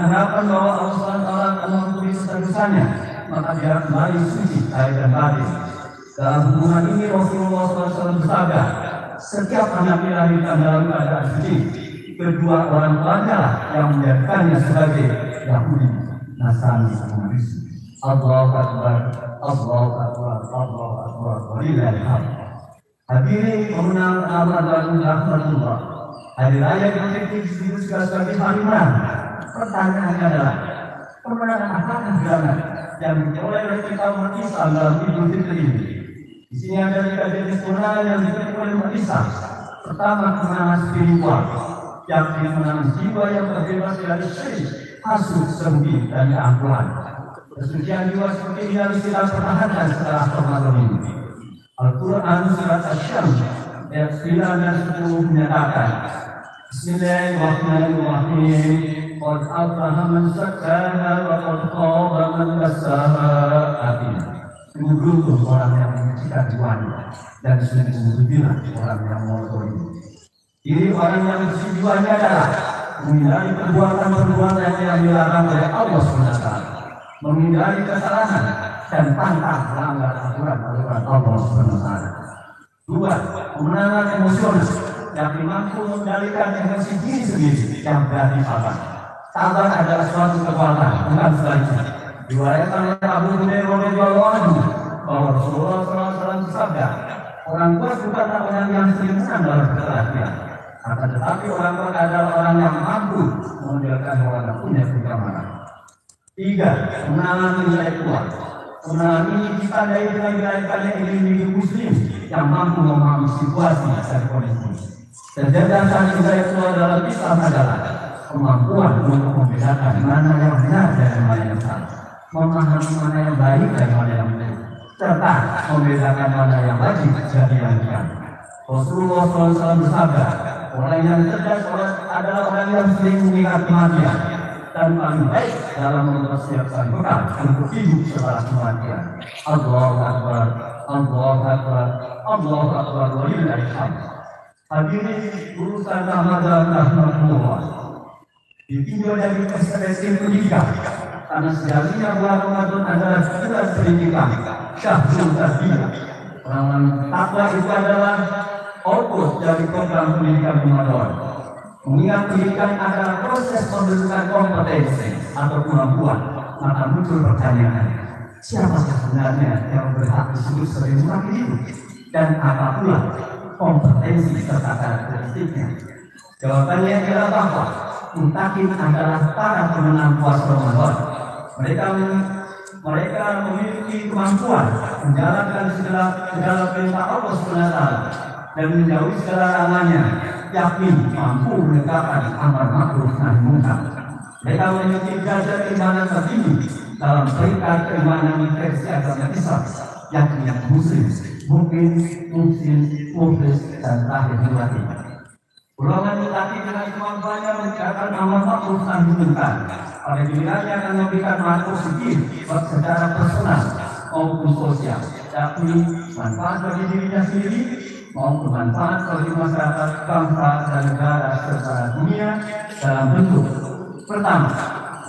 harapan bahwa Allah SWT akan mengampuni dosa-dosanya, maka dia kembali suci lahir dan batin. Dalam hubungan ini Rasulullah SAW bersabda, setiap anak dilahirkan dalam keadaan suci, kedua orang tuanya yang menjadikannya sebagai Yahudi, Nasrani, atau Majusi. Allahu Akbar, Allahu Akbar, Allahu Akbar, walillahil hamd. Hadirin pemenang Ramadan rahmatullah. Hari raya Idul Fitri disebut sebagai hari menang. Pertanyaannya adalah, kemenangan apakah gerangan yang diperoleh oleh kita umat Islam dalam Idul Fitri ini? Di sini ada 3 jenis kemenangan yang diperoleh oleh umat Islam. Pertama, kemenangan spiritual, yang kemenangan jiwa yang terbebas dari syirik, hasud, sembih, dan keangkuhan. Kesucian jiwa seperti ini harus kita pertahankan setelah Ramadan ini. Al-Quran surat Asy-Syams ayat 9 dan 10 menyatakan, Bismillahirrahmanirrahim. Qad aflaha man zakkaha wa qad khaba man dassaha. Beruntung orang yang menyucikan jiwanya, dan sungguh-sungguhlah orang yang mengotori. Jadi orang yang mensuci jiwanya adalah menghindari perbuatan-perbuatan yang dilarang oleh Allah SWT, menghindari kesalahan dan pantang melanggar aturan-aturan Allah SWT. Dua, kemenangan emosional yang mampu mengendalikan emosi diri sendiri yang berarti sabar. Sabar adalah suatu kekuatan, bukan sebaliknya. Diriwayatkan oleh Abu Hurairah radhiyallahu anhu bahwa Rasulullah SAW bersabda, orang kuat bukanlah orang yang sering menang dalam perkelahian, akan tetapi orang kuat adalah orang yang mampu mengendalikan hawa nafsunya ketika marah. Tiga, kemenangan intelektual. Kemenangan ini ditandai dengan dilahirkannya individu muslim yang mampu memahami situasi dan kondisi. Kecerdasan intelektual dalam Islam adalah kemampuan untuk membedakan mana yang benar dan mana yang salah, memahami mana yang baik dan mana yang buruk, serta membedakan mana yang wajib jadi yang bukan. Rasulullah SAW bersabda, orang yang cerdas adalah orang yang sering mengingat kematian dan paling baik dalam mempersiapkan bekal untuk hidup setelah kematian. Allahu Akbar, Allahu Akbar, Allahu Akbar, walillahil hamd. Hadirin urusan Ramadan rahmatullah ditinjau dari perspektif pendidikan, karena sejatinya bulan Ramadan adalah bulan pendidikan, syahrul tarbiyah. Takwa itu adalah output dari program pendidikan Ramadan. Mengingat pendidikan adalah proses pembentukan kompetensi atau kemampuan, maka muncul pertanyaan, siapa sebenarnya yang berhak disebut sebagai mutakin itu, dan apa pula kompetensi serta karakteristiknya? Jawabannya adalah bahwa mutakin adalah para pemenang puasa Ramadan. Mereka memiliki kemampuan menjalankan segala perintah Allah SWT dan menjauhi segala larangannya, yakni mampu menegakkan amar ma'ruf nahi munkar. Mereka memiliki derajat keimanan tertinggi dalam peringkat keimanan versi agama Islam, yakni Muslim, mukmin, muhsin, mukhlis, dan terakhir murati. Golongan lelaki dengan kemampuannya menegakkan amar ma'ruf nahi munkar, pada gilirannya akan memberikan manfaat positif secara personal maupun sosial, yakni manfaat bagi dirinya sendiri maupun manfaat bagi masyarakat, bangsa, dan negara serta dunia dalam bentuk pertama,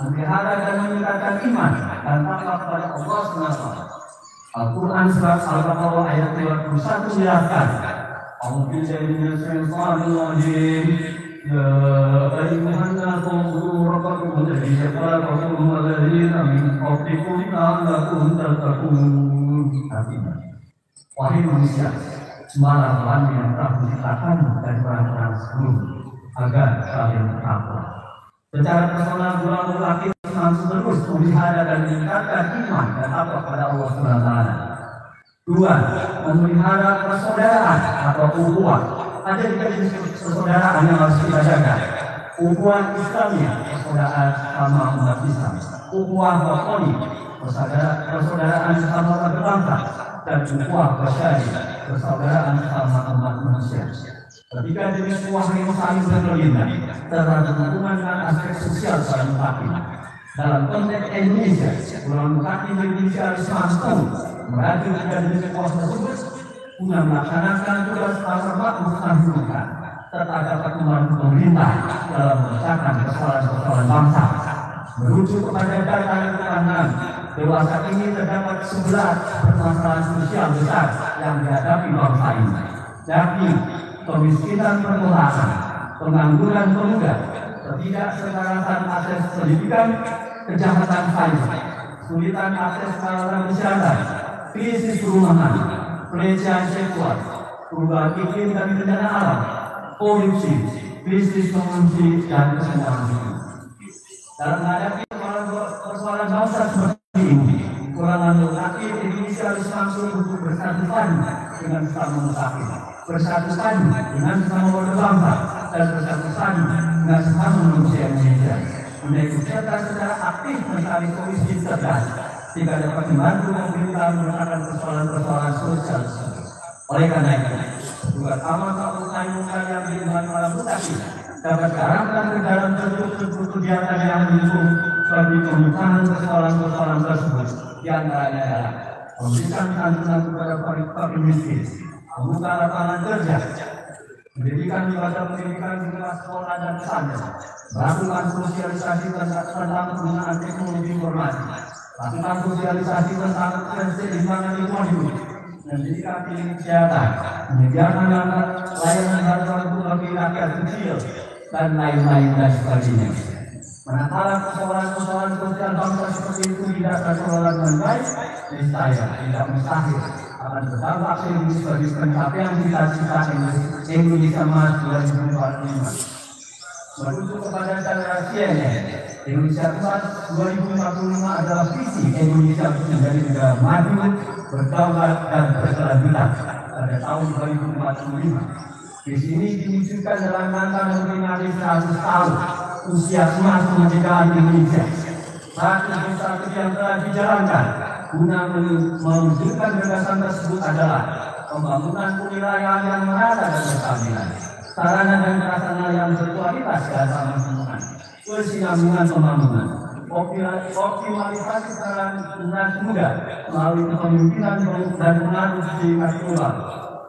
memelihara dan meningkatkan iman dan takwa kepada Allah SWT. Al-Quran surat Al-Baqarah ayat 21 menjelaskan, A'udzubillahi minasyaitonir rajim. Ya ayyuhan nasu u'budu rabbakum alladzi khalaqakum walladzina min qablikum la'allakum tattaqun. Artinya, wahai manusia, sembahlah Tuhan yang telah menciptakan dari orang-orang sebelum agar kalian bertakwa. Secara personal, golongan lelaki harus terus memelihara dan meningkatkan iman dan takwa kepada Allah SWT. Dua, memelihara persaudaraan atau ukhuwah. Ada tiga jenis persaudaraan yang harus kita jaga. Ukhuwah Islamiyah, persaudaraan sama umat Islam. Ukhuwah Wathani, persaudaraan sama umat bangsa. Dan ukhuwah Basyari, persaudaraan sama umat manusia. Ketiga jenis ukhuwah yang saling berkelindan terhadap hubungan dengan aspek sosial saling lelaki. Dalam konteks Indonesia, golongan lelaki di Indonesia harus mampu merajut tiga jenis ukhuwah tersebut guna melaksanakan tugas amar ma'ruf nahi munkar serta dapat membantu pemerintah dalam memecahkan persoalan-persoalan bangsa. Merujuk kepada data yang terkandang, dewasa ini terdapat 11 permasalahan sosial besar yang dihadapi bangsa ini, yakni kemiskinan perkotaan, pengangguran pemuda, ketidaksetarasan akses pendidikan, kejahatan cyber, kesulitan akses sarana kesehatan, krisis perumahan, pelecehan seksual, perubahan iklim dan bencana alam, korupsi, krisis konsumsi, dan kesenjangan hidup. Dalam menghadapi persoalan bangsa seperti ini, golongan lelaki Indonesia harus langsung untuk bersatu padu dengan sesama musafir, bersatu padu dengan sesama warga bangsa, dan bersatu padu dengan sesama manusia Indonesia, untuk serta secara aktif mencari solusi cerdas sehingga dapat membantu pemerintah menyelesaikan persoalan-persoalan sosial. Oleh karena itu, tugas amar ma'ruf nahi munkar yang diimani oleh mutakin dapat diarahkan ke dalam bentuk kegiatan yang mendukung bagi pemecahan persoalan-persoalan tersebut. Di antaranya adalah memberikan santunan kepada para miskin, membuka lapangan kerja, pendidikan lembaga pendidikan di kelas sekolah dan pesantren, melakukan sosialisasi tentang penggunaan teknologi informasi, lakukan sosialisasi tentang keseimbangan lingkungan hidup, pendidikan klinik kesehatan, menyediakan layanan bantuan bagi rakyat kecil, dan lain-lain dan sebagainya. Manakala persoalan-persoalan sosial bangsa seperti itu tidak terkelola dengan baik, niscaya tidak mustahil akan berdampak serius bagi pencapaian cita-cita Indonesia Emas 2045. Merujuk kepada data CNN, Indonesia Emas 2045 adalah visi Indonesia menjadi negara maju, berdaulat dan berkelanjutan pada tahun 2045. Visi ini diwujudkan dalam rangka memperingati 100 tahun usia emas kemerdekaan Indonesia. Satu strategi yang telah dijalankan guna mewujudkan gagasan tersebut adalah pembangunan kewilayahan yang merata dan berkeadilan, sarana dan prasarana yang berkualitas dan ramah lingkungan, kesinambungan pembangunan, optimalisasi peran generasi muda melalui kepemimpinan dan pengaruh di global,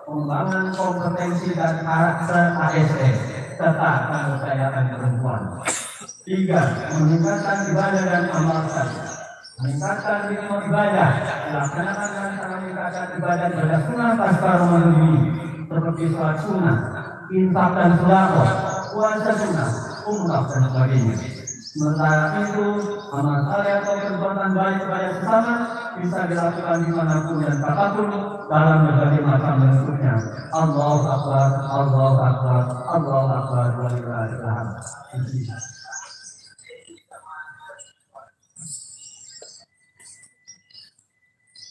pengembangan kompetensi dan karakter ASN, serta pemberdayaan perempuan. 3. Meningkatkan ibadah dan amal saleh. Meningkatkan ritme ibadah, dilaksanakan dengan cara meningkatkan ibadah pada sunnah pasca Ramadan ini, seperti sholat sunnah, infak dan sedekah, puasa sunnah, umrah dan sebagainya. Sementara itu, amal saleh atau perbuatan baik kepada sesama bisa dilakukan dimanapun dan kapanpun dalam berbagai macam bentuknya. Allahu Akbar, Allahu Akbar, Allahu Akbar, walillahil hamd.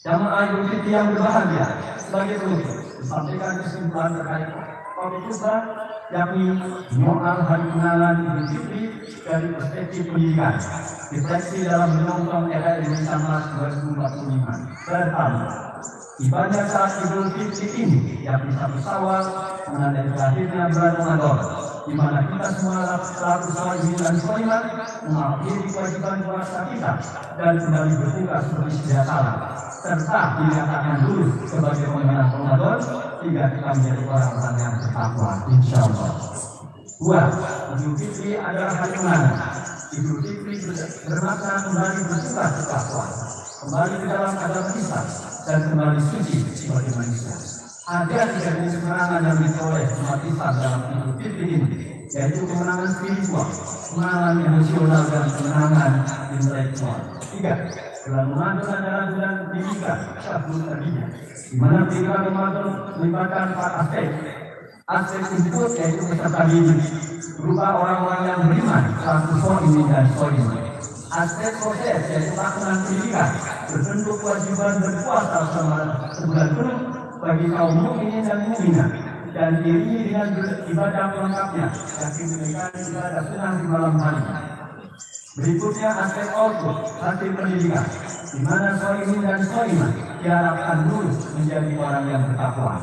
Jamaah Idul Fitri yang berbahagia, sebagai penutup disampaikan kesimpulan terkait topik khutbah, yakni menyoal hari kenalan Idul Fitri dari perspektif pendidikan, refleksi dalam menyongsong era Indonesia Emas 2045. Pertama, ibadah saat Idul Fitri ini, yakni 1 Syawal, menandai berakhirnya bulan Ramadan, di mana kita semua selaku sholihin dan sholimat mengakhiri kewajiban puasa kita dan kembali berbuka seperti sedia kala, serta dinyatakan lulus sebagai pemenang Ramadan hingga kita menjadi orang-orang yang bertakwa, insya Allah. 2. Idul Fitri adalah hari kemenangan. Idul Fitri bermakna kembali berbuka setelah puasa, kembali ke dalam agama Islam dan kembali suci sebagai manusia. Ada 3 jenis kemenangan yang diperoleh umat Islam dalam Idul Fitri ini, yaitu kemenangan spiritual, kemenangan emosional, dan kemenangan intelektual. 3. Bulan Ramadan adalah bulan pendidikan, Syahrul Tarbiyah, di mana pendidikan Ramadan melibatkan 4 aspek. Aspek input yaitu peserta didik berupa orang-orang yang beriman, selaku sholihin dan sholimat. Aspek proses yaitu pelaksanaan pendidikan berbentuk kewajiban berpuasa selama sebulan penuh bagi kaum mukminin dan mukminat, dan diiringi dengan ibadah pelengkapnya, yakni menunaikan ibadah sunnah di malam hari. Berikutnya aspek output hasil pendidikan, di mana sholihin dan sholimat diharapkan lulus menjadi orang yang bertakwa.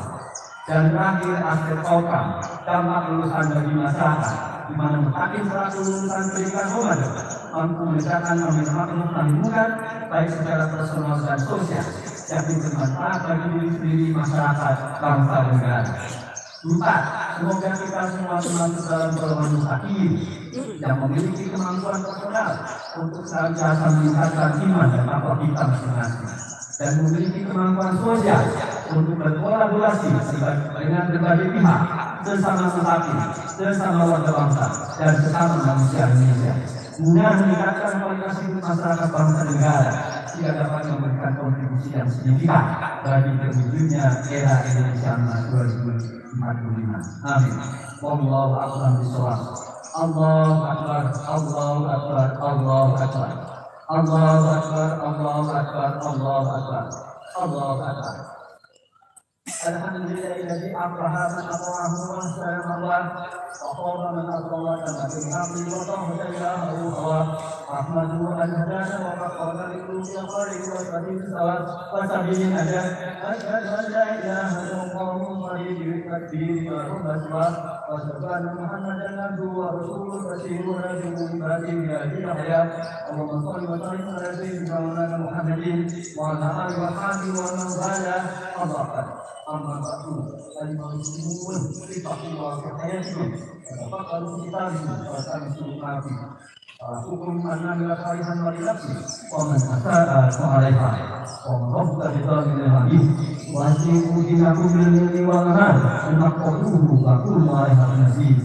Dan terakhir aspek outcome, dampak lulusan bagi masyarakat, di mana mutakin selaku lulusan pendidikan Ramadan mampu menegakkan makhluk lingkungan baik secara personal dan sosial, yakni bermanfaat bagi diri sendiri, masyarakat, bangsa dan negara. 4. Semoga kita semua termasuk dalam golongan mustaqim yang memiliki kemampuan personal untuk senantiasa meningkatkan iman dan takwa kita masing-masing, dan memiliki kemampuan sosial untuk berkolaborasi dengan berbagai pihak, sesama mustaqim, sesama warga bangsa, dan sesama manusia Indonesia, guna meningkatkan kualitas hidup masyarakat bangsa dan negara, sehingga dapat memberikan kontribusi yang signifikan bagi terwujudnya era Indonesia Emas 2045. Amin. Wallahu a'lam bishawab. Allahu akbar, Allahu akbar, Allahu akbar, Allahu akbar, Allahu akbar, Allahu akbar, Allahu akbar. Alhamdulillahilladzi abraha man aqwahu wa salama Allah wa qala man aqwa kama fi hamdi wa tahdahu wa ahmadu an hadana wa qala likulli qawlin wa qadim sawat wa sabihin ada asyhadu an la ilaha illallah wa takbir wa rahmatullah wa subhana muhammadan abduhu wa rasuluhu basirun nadhirun batin ya hidayah. Allahumma shalli wa sallim ala sayyidina Muhammadin wa ala alihi wa sahbihi wa man wala. Amma ba'du, al-muslimun fi taqwa hayatihim wa tafakkaru kitabihim wa tamisu nabi hukum anna bila khairan wa nafsi wa man asaa fa 'alaiha wa man rabbuka bi dhalil hadis wa asimu dinakum bil wal mal maqtuhu wa kullu 'alaiha nasib.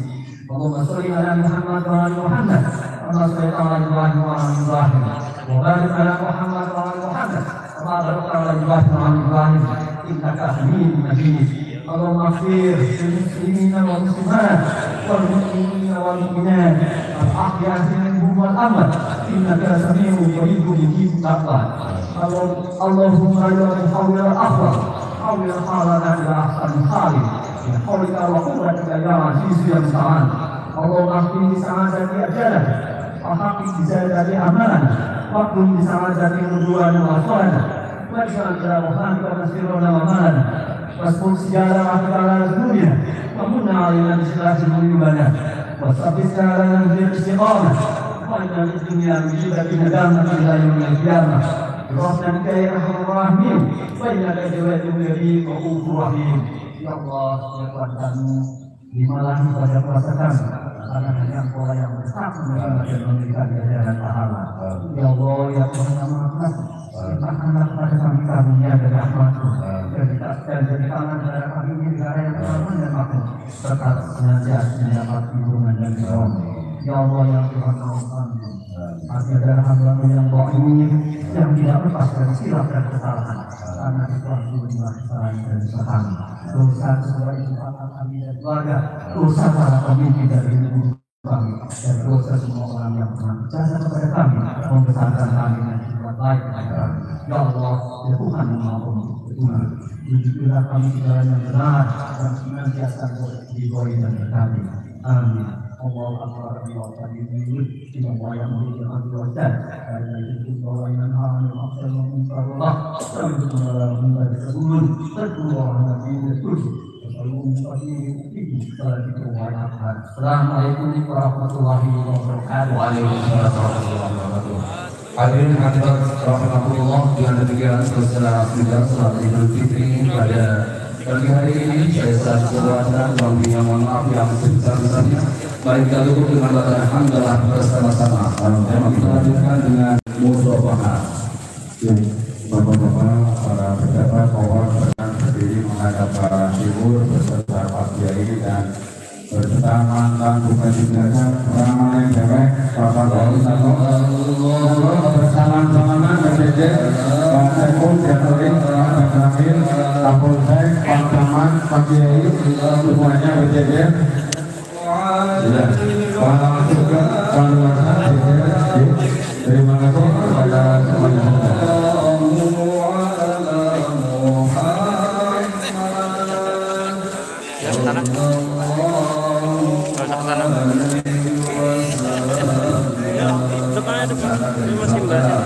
Allahumma shalli ala Muhammad wa ala Muhammad kama shallaita ala Ibrahim wa ala Ibrahim wa barik ala Muhammad wa ala Muhammad kama barakta ala Ibrahim wa ala Ibrahim innaka Hamidum Majid. Allahumma ighfir lil muslimina wal muslimat wal mu'minina wal mu'minat al ahya'i minhum wal amwat innaka sami'un qaribun mujib da'wat. Allahumma ya hawla al afwa hawla halana ila ahsan halin ya hawlika wa quwwatika ya aziz ya musta'an. Allahumma qini sa'adati ajalan wa haqqi ziyadati amalan wa qini sa'adati nubuwan wa salana waj'al jalalaha nasirana wa malana wasbun sijala ala dunia wa munna alina bisilasi mulibana wasabisna ala bil istiqamah wa inna lid dunya mujibati nadama ila yaumil qiyamah. Rahmatika ya arhamar rahimin wa innaka jawadun karim wa ghafurur rahim. Ya Allah, ya Tuhan kami, terimalah ibadah puasa kami karena hanya Engkau yang berhak menerima dan memberikan ganjaran pahala. Ya Allah, ya Tuhan yang Maha Kuasa, limpahkanlah kepada kami karunia dari rahmat-Mu dan jadikanlah negara kami ini negara yang aman dan makmur serta senantiasa mendapat lindungan dan ridho. Ya Allah, ya Tuhan kami, masih ada hamba-Mu yang dhaif yang tidak lepas dari silap dan kesalahan karena Tuhan menerima kesalahan dan kesalahan. Dosa semua itu kami dan keluarga, dosa para pemimpin dari kami dan dosa semua orang yang pernah percaya kepada kami, membesarkan kami dan berbuat baik kepada kami. Ya Allah, ya Tuhan yang Maha Pengampun, tunjukilah kami jalan yang benar dan senantiasa diridhoi dan berkati. Amin. Allah akbar wa tabi'in ila wa ya'muru bil 'adli wa ihsan wa yuhibbu wa yanha 'anil fahsai wal munkar wa Assalamualaikum warahmatullahi wabarakatuh. Waalaikumsalam warahmatullahi wabarakatuh. Hadirin hadirat rahmatullah, dengan demikian selesai sidang salat Idul Fitri pada pagi hari ini. Saya saat berwajah dan mohon maaf yang sebesar-besarnya. Mari kita tutup dengan bacaan hamdalah bersama-sama. Tema kita lanjutkan dengan musyawarah. Bapak-bapak, para pejabat, mohon berkenan berdiri menghadap ke arah timur beserta Pak Kiai dan beserta mantan bupati Cilacap, Ramai Cewek, Bapak Gaul Satu, bersalaman-salaman BPJ, Pak Saiful Jaturin, Pak Jamil, Kapolsek, Pak Camat, Pak Kiai, semuanya BPJ. Sudah, Pak Sugeng, Pak Luarsa, terima kasih kepada semuanya. Sana. Sana sana. Depan depan. Ini masih bahasa.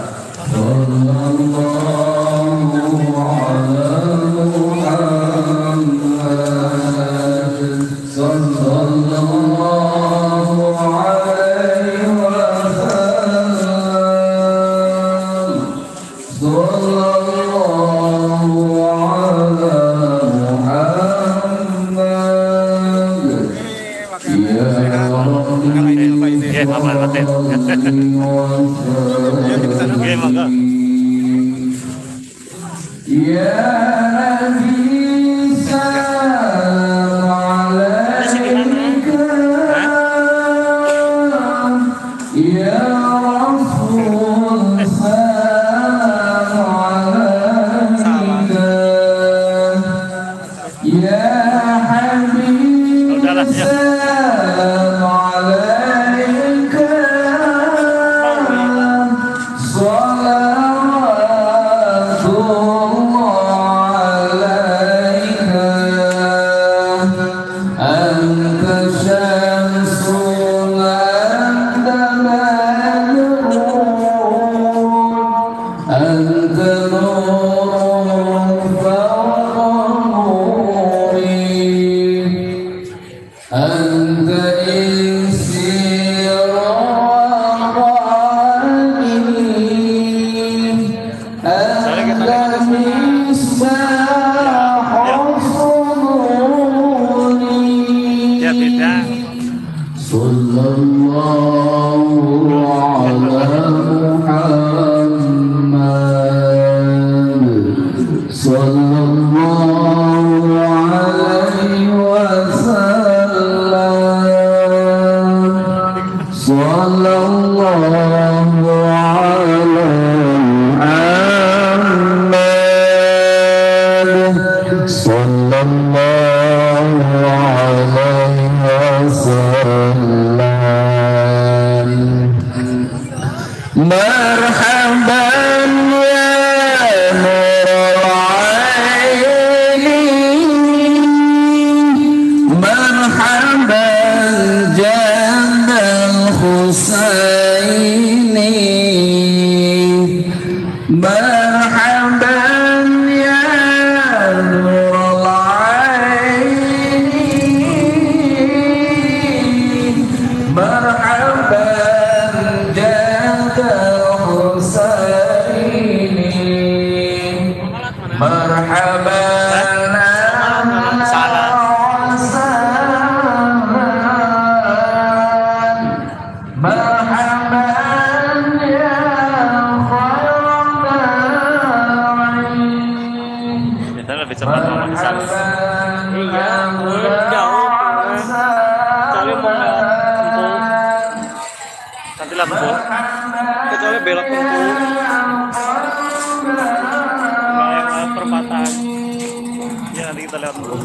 Kecuali belok ke perempatan. Ya nanti kita lihat dulu.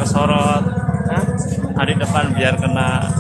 kesorot, hari depan biar kena